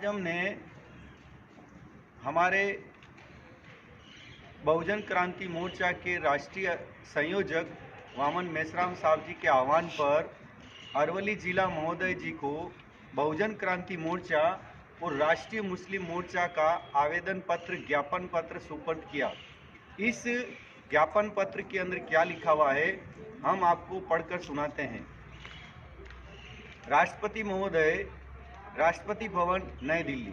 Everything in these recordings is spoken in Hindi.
आज हमने हमारे बहुजन क्रांति मोर्चा के राष्ट्रीय संयोजक वामन मेश्राम साहब जी के आह्वान पर अरवली जिला महोदय जी को बहुजन क्रांति मोर्चा और राष्ट्रीय मुस्लिम मोर्चा का आवेदन पत्र ज्ञापन पत्र सुपुर्द किया। इस ज्ञापन पत्र के अंदर क्या लिखा हुआ है हम आपको पढ़कर सुनाते हैं। राष्ट्रपति महोदय, राष्ट्रपति भवन नई दिल्ली,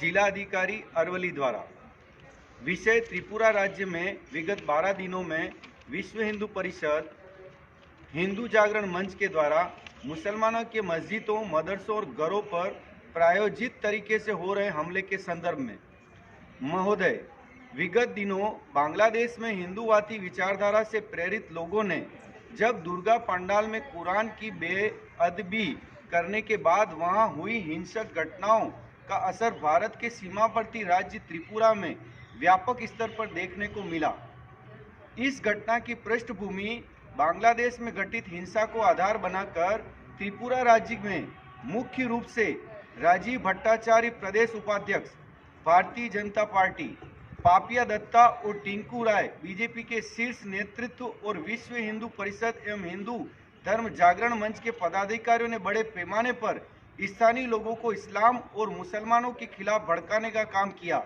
जिला अधिकारी अरवली द्वारा। विषय: त्रिपुरा राज्य में विगत 12 दिनों में विश्व हिंदू परिषद, हिंदू जागरण मंच के द्वारा मुसलमानों के मस्जिदों, मदरसों और घरों पर प्रायोजित तरीके से हो रहे हमले के संदर्भ में। महोदय, विगत दिनों बांग्लादेश में हिंदूवादी विचारधारा से प्रेरित लोगों ने जब दुर्गा पंडाल में कुरान की बेअदबी करने के बाद वहां हुई हिंसक घटनाओं का असर भारत के सीमावर्ती राज्य त्रिपुरा में व्यापक स्तर पर देखने को मिला। इस घटना की पृष्ठभूमि बांग्लादेश में घटित हिंसा को आधार बनाकर त्रिपुरा राज्य में मुख्य रूप से राजीव भट्टाचार्य प्रदेश उपाध्यक्ष भारतीय जनता पार्टी, पापिया दत्ता और टिंकू राय बीजेपी के शीर्ष नेतृत्व और विश्व हिंदू परिषद एवं हिंदू धर्म जागरण मंच के पदाधिकारियों ने बड़े पैमाने पर स्थानीय लोगों को इस्लाम और मुसलमानों के खिलाफ भड़काने का काम किया।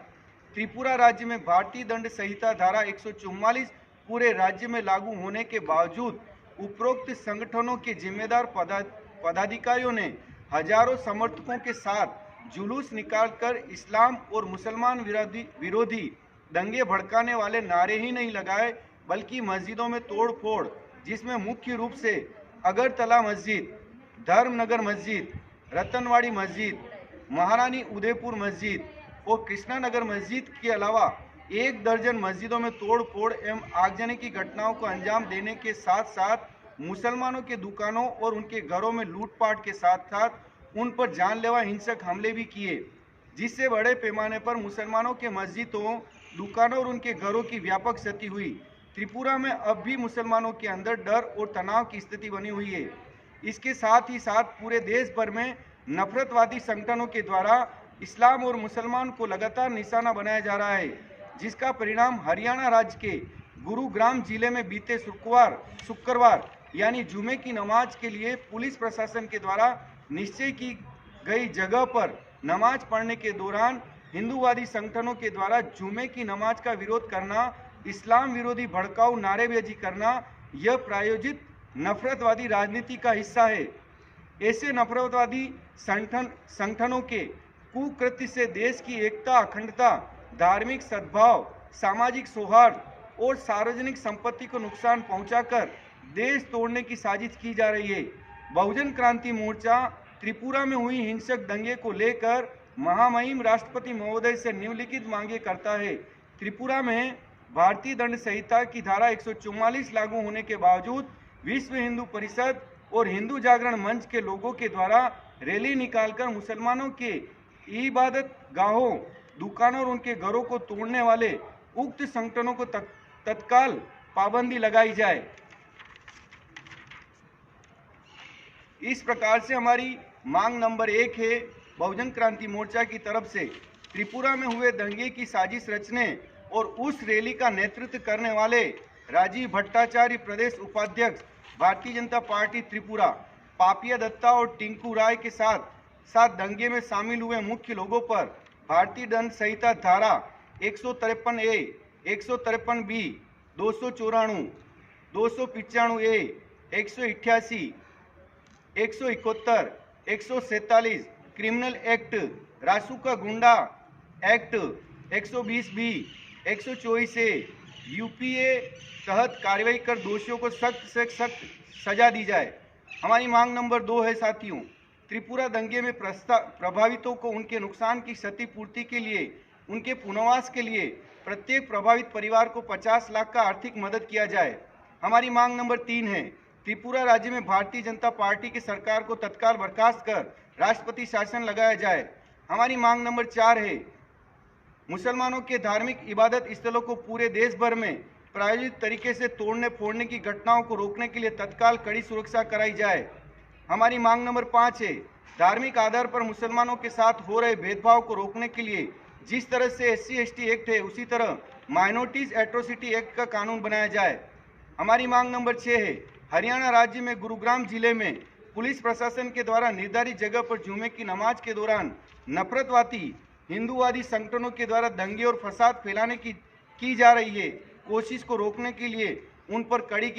त्रिपुरा राज्य में भारतीय दंड संहिता धारा 144 पूरे राज्य में लागू होने के बावजूद उपरोक्त संगठनों के जिम्मेदार पदाधिकारियों ने हजारों समर्थकों के साथ जुलूस निकालकर इस्लाम और मुसलमान विरोधी दंगे भड़काने वाले नारे ही नहीं लगाए, बल्कि मस्जिदों में तोड़फोड़, जिसमें मुख्य रूप से अगरतला मस्जिद, धर्मनगर मस्जिद, रतनवाड़ी मस्जिद, महारानी उदयपुर मस्जिद और कृष्णानगर मस्जिद के अलावा 1 दर्जन मस्जिदों में तोड़फोड़ एवं आगजनी की घटनाओं को अंजाम देने के साथ साथ मुसलमानों के दुकानों और उनके घरों में लूटपाट के साथ साथ उन पर जानलेवा हिंसक हमले भी किए, जिससे बड़े पैमाने पर मुसलमानों के मस्जिदों, दुकानों और उनके घरों की व्यापक क्षति हुई। त्रिपुरा में अब भी मुसलमानों के अंदर डर और तनाव की स्थिति बनी हुई है। इसके साथ ही साथ पूरे देश भर में नफरतवादी संगठनों के द्वारा इस्लाम और मुसलमान को लगातार निशाना बनाया जा रहा है, जिसका परिणाम हरियाणा राज्य के गुरुग्राम जिले में बीते शुक्रवार यानी जुमे की नमाज के लिए पुलिस प्रशासन के द्वारा निश्चय की गई जगह पर नमाज पढ़ने के दौरान हिंदूवादी संगठनों के द्वारा जुमे की नमाज का विरोध करना, इस्लाम विरोधी भड़काऊ नारेबाजी करना, यह प्रायोजित नफरतवादी राजनीति का हिस्सा है। ऐसे नफरतवादी संगठनों के कुकृत्य से देश की एकता, अखंडता, धार्मिक सद्भाव, सामाजिक सौहार्द और सार्वजनिक संपत्ति को नुकसान पहुंचाकर देश तोड़ने की साजिश की जा रही है। बहुजन क्रांति मोर्चा त्रिपुरा में हुई हिंसक दंगे को लेकर महामहिम राष्ट्रपति महोदय से निम्नलिखित मांगे करता है। त्रिपुरा में भारतीय दंड संहिता की धारा 144 लागू होने के बावजूद विश्व हिंदू परिषद और हिंदू जागरण मंच के लोगों के द्वारा रैली निकालकर मुसलमानों के इबादत गाहों, दुकानों और उनके घरों को तोड़ने वाले उक्त संगठनों को तत्काल पाबंदी लगाई जाए। इस प्रकार से हमारी मांग नंबर 1 है, बहुजन क्रांति मोर्चा की तरफ से त्रिपुरा में हुए दंगे की साजिश रचने और उस रैली का नेतृत्व करने वाले राजीव भट्टाचार्य प्रदेश उपाध्यक्ष भारतीय जनता पार्टी त्रिपुरा, पापिया दत्ता और टिंकू राय के साथ दंगे में शामिल हुए मुख्य लोगों पर भारतीय दंड संहिता धारा 153A, 153B, 294, 295A, 188, 171, 147 criminal act, रासुका गुंडा एक्ट, 120B, 124A, यूपीए तहत कार्रवाई कर दोषियों को सख्त से सख्त सजा दी जाए। हमारी मांग नंबर 2 है साथियों, त्रिपुरा दंगे में प्रभावितों को उनके नुकसान की क्षतिपूर्ति के लिए, उनके पुनर्वास के लिए प्रत्येक प्रभावित परिवार को 50 लाख का आर्थिक मदद किया जाए। हमारी मांग नंबर 3 है, त्रिपुरा राज्य में भारतीय जनता पार्टी की सरकार को तत्काल बर्खास्त कर राष्ट्रपति शासन लगाया जाए। हमारी मांग नंबर 4 है, मुसलमानों के धार्मिक इबादत स्थलों को पूरे देश भर में प्रायोजित तरीके से तोड़ने फोड़ने की घटनाओं को रोकने के लिए तत्काल कड़ी सुरक्षा कराई जाए। हमारी मांग नंबर 5 है, धार्मिक आधार पर मुसलमानों के साथ हो रहे भेदभाव को रोकने के लिए जिस तरह से SC/ST एक्ट है उसी तरह माइनॉरिटीज एट्रोसिटी एक्ट का कानून बनाया जाए। हमारी मांग नंबर 6 है, हरियाणा राज्य में गुरुग्राम जिले में पुलिस प्रशासन के द्वारा निर्धारित जगह पर जुमे की नमाज के दौरान नफरतवादी हिंदूवादी संगठनों के द्वारा दंगे और फसाद फैलाने की जा रही है कोशिश को रोकने के लिए उन पर कड़ी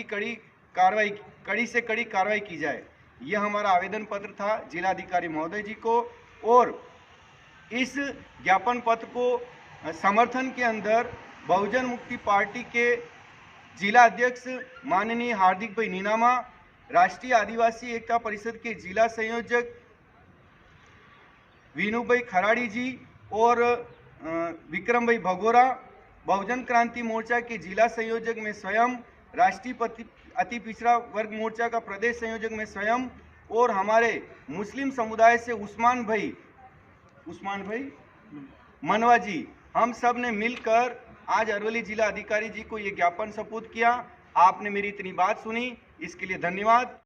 से कड़ी कार्रवाई की जाए। यह हमारा आवेदन पत्र था जिलाधिकारी महोदय जी को। और इस ज्ञापन पत्र को समर्थन के अंदर बहुजन मुक्ति पार्टी के जिला अध्यक्ष माननीय हार्दिक भाई नीनामा, राष्ट्रीय आदिवासी एकता परिषद के जिला संयोजक वीनू भाई खराड़ी जी और विक्रम भाई भगोरा, बहुजन क्रांति मोर्चा के जिला संयोजक में स्वयं, राष्ट्रीय अति पिछड़ा वर्ग मोर्चा का प्रदेश संयोजक में स्वयं और हमारे मुस्लिम समुदाय से उस्मान भाई मनवा जी, हम सब ने मिलकर आज अरवली जिला अधिकारी जी को ये ज्ञापन सपुर्द किया। आपने मेरी इतनी बात सुनी, इसके लिए धन्यवाद।